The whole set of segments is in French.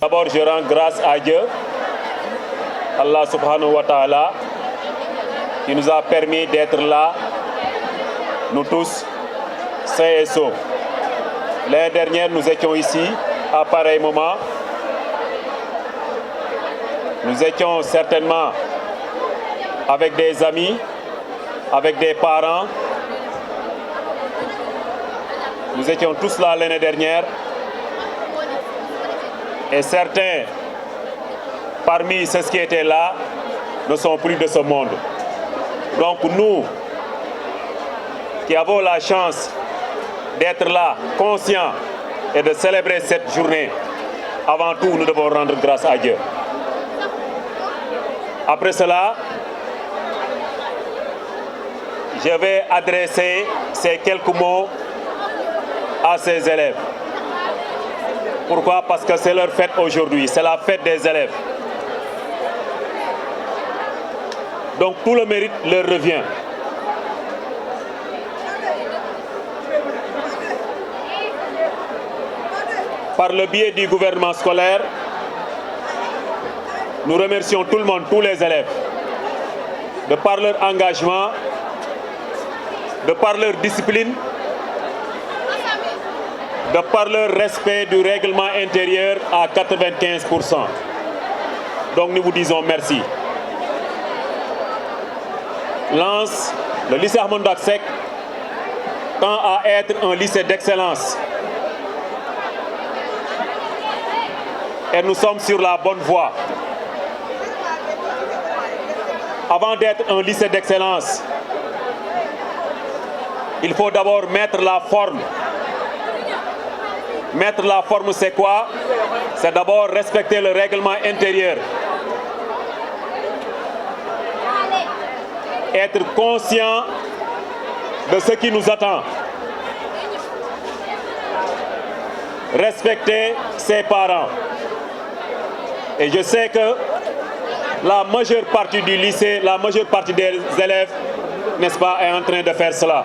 D'abord, je rends grâce à Dieu, Allah subhanahu wa ta'ala, qui nous a permis d'être là, nous tous, sains et saufs. L'année dernière, nous étions ici, à pareil moment. Nous étions certainement avec des amis, avec des parents. Nous étions tous là l'année dernière. Et certains, parmi ceux qui étaient là, ne sont plus de ce monde. Donc nous, qui avons la chance d'être là, conscients et de célébrer cette journée, avant tout, nous devons rendre grâce à Dieu. Après cela, je vais adresser ces quelques mots à ces élèves. Pourquoi? Parce que c'est leur fête aujourd'hui, c'est la fête des élèves. Donc tout le mérite leur revient. Par le biais du gouvernement scolaire, nous remercions tout le monde, tous les élèves, de par leur engagement, de par leur discipline, de par leur respect du règlement intérieur à 95%. Donc nous vous disons merci. Lens, le lycée Ahmadou Ndak Seck, tend à être un lycée d'excellence. Et nous sommes sur la bonne voie. Avant d'être un lycée d'excellence, il faut d'abord mettre la forme. Mettre la forme, c'est quoi? C'est d'abord respecter le règlement intérieur. Être conscient de ce qui nous attend. Respecter ses parents. Et je sais que la majeure partie du lycée, la majeure partie des élèves, n'est-ce pas, est en train de faire cela.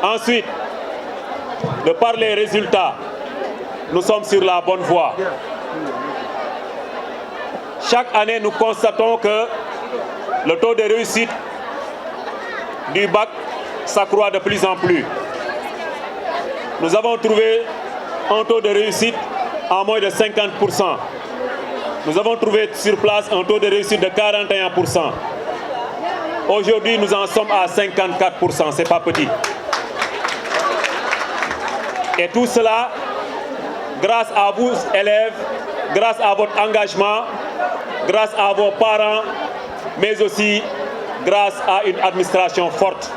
Ensuite, de par les résultats, nous sommes sur la bonne voie. Chaque année, nous constatons que le taux de réussite du bac s'accroît de plus en plus. Nous avons trouvé un taux de réussite à moins de 50%. Nous avons trouvé sur place un taux de réussite de 41%. Aujourd'hui, nous en sommes à 54%, c'est pas petit. Et tout cela, grâce à vous, élèves, grâce à votre engagement, grâce à vos parents, mais aussi grâce à une administration forte,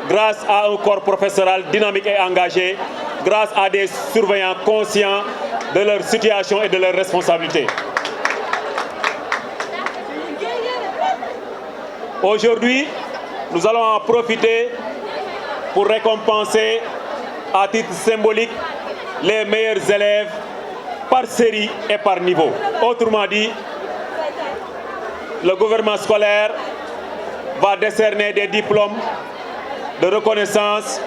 grâce à un corps professoral dynamique et engagé, grâce à des surveillants conscients de leur situation et de leurs responsabilités. Aujourd'hui, nous allons en profiter pour récompenser à titre symbolique les meilleurs élèves par série et par niveau. Autrement dit, le gouvernement scolaire va décerner des diplômes de reconnaissance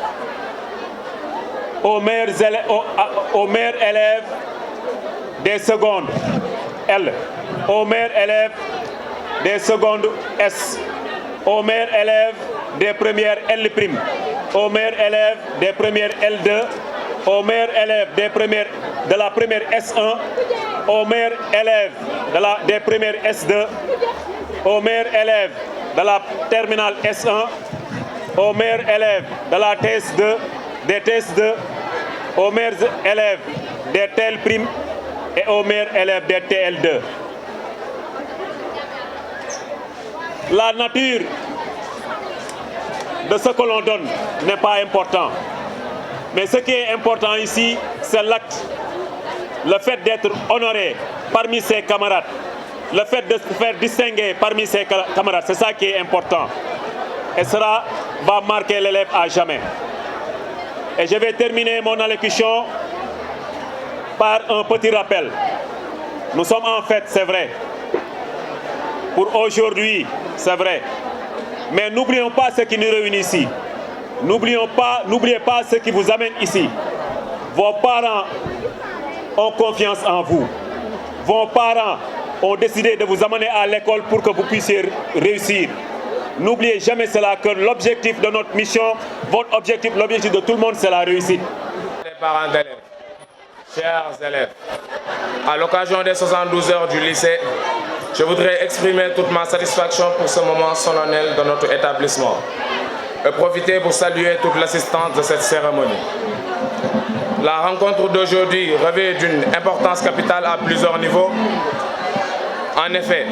aux meilleurs élèves des secondes L, aux meilleurs élèves des secondes S, aux meilleurs élèves des premières L', aux meilleurs élèves des premières L2, aux meilleurs élèves de la première S1, aux meilleurs élèves des premières S2, aux meilleurs élèves de la terminale S1, aux meilleurs élèves de la TS2, des TS2, aux meilleurs élèves des TL' et aux meilleurs élèves des TL2. La nature de ce que l'on donne n'est pas important. Mais ce qui est important ici, c'est l'acte. Le fait d'être honoré parmi ses camarades. Le fait de se faire distinguer parmi ses camarades. C'est ça qui est important. Et cela va marquer l'élève à jamais. Et je vais terminer mon allocution par un petit rappel. Nous sommes en fête, c'est vrai. Pour aujourd'hui, c'est vrai. Mais n'oublions pas ce qui nous réunit ici. N'oubliez pas ce qui vous amène ici. Vos parents ont confiance en vous. Vos parents ont décidé de vous amener à l'école pour que vous puissiez réussir. N'oubliez jamais cela, que l'objectif de notre mission, votre objectif, l'objectif de tout le monde, c'est la réussite. Les parents d'élèves, chers élèves, à l'occasion des 72 heures du lycée, je voudrais exprimer toute ma satisfaction pour ce moment solennel de notre établissement et profiter pour saluer toute l'assistance de cette cérémonie. La rencontre d'aujourd'hui revêt d'une importance capitale à plusieurs niveaux. En effet,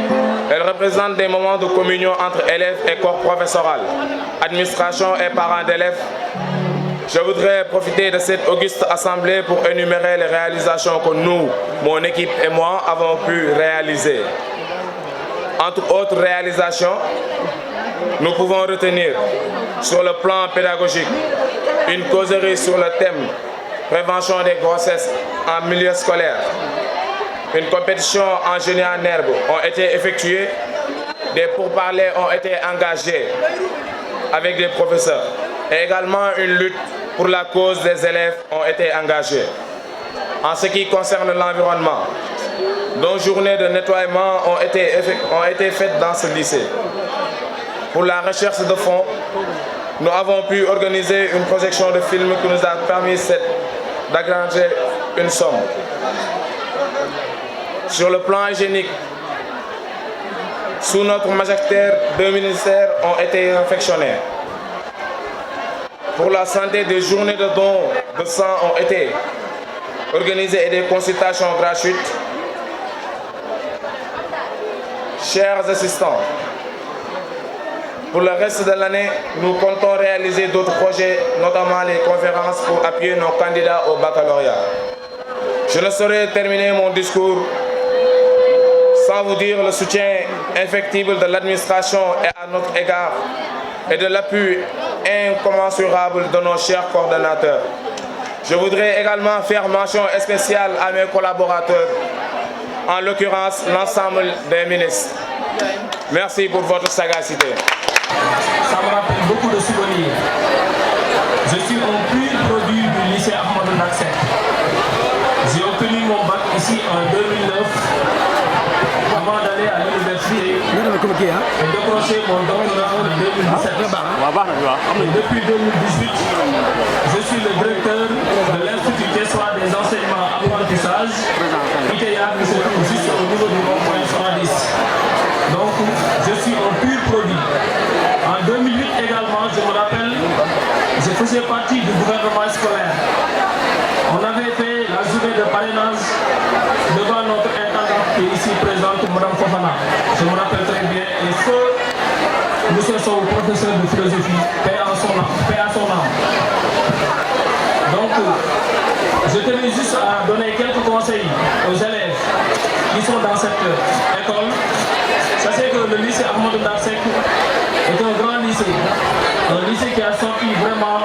elle représente des moments de communion entre élèves et corps professoral, administration et parents d'élèves. Je voudrais profiter de cette auguste assemblée pour énumérer les réalisations que nous, mon équipe et moi, avons pu réaliser. Entre autres réalisations, nous pouvons retenir sur le plan pédagogique une causerie sur le thème prévention des grossesses en milieu scolaire. Une compétition en génie en herbe ont été effectuées, des pourparlers ont été engagés avec des professeurs et également une lutte pour la cause des élèves ont été engagées. En ce qui concerne l'environnement, nos journées de nettoiement ont été faites dans ce lycée. Pour la recherche de fonds, nous avons pu organiser une projection de films qui nous a permis d'agrandir une somme. Sur le plan hygiénique, sous notre magistère, 2 ministères ont été réfectionnés. Pour la santé, des journées de dons de sang ont été organisées et des consultations gratuites. Chers assistants, pour le reste de l'année, nous comptons réaliser d'autres projets, notamment les conférences pour appuyer nos candidats au baccalauréat. Je ne saurais terminer mon discours sans vous dire le soutien indéfectible de l'administration à notre égard et de l'appui incommensurable de nos chers coordonnateurs. Je voudrais également faire mention spéciale à mes collaborateurs, en l'occurrence l'ensemble des ministres. Merci pour votre sagacité. Ça me rappelle beaucoup de souvenirs. Je suis un pur produit du lycée Ahmadou Ndak Seck. J'ai obtenu mon bac ici en 2009 avant d'aller à l'université et décrocher mon doctorat en 2017. Et depuis 2018, je suis le directeur de l'Institut Thiessois des enseignements apprentissage, ITEA, qui se trouve juste au niveau du rond-point 110. Donc, je suis un pur produit. En 2008 également, je me rappelle, je faisais partie du gouvernement scolaire. On avait fait la journée de parrainage devant notre intendante qui est ici présente, Mme Fofana. Je me rappelle très bien. Et feu, nous sommes professeurs de philosophie, paix à son âme. Donc, je tenais juste à donner quelques conseils aux élèves qui sont dans cette école. Sachez que le lycée Ahmadou Ndak Seck est un grand lycée. Un lycée qui a sorti vraiment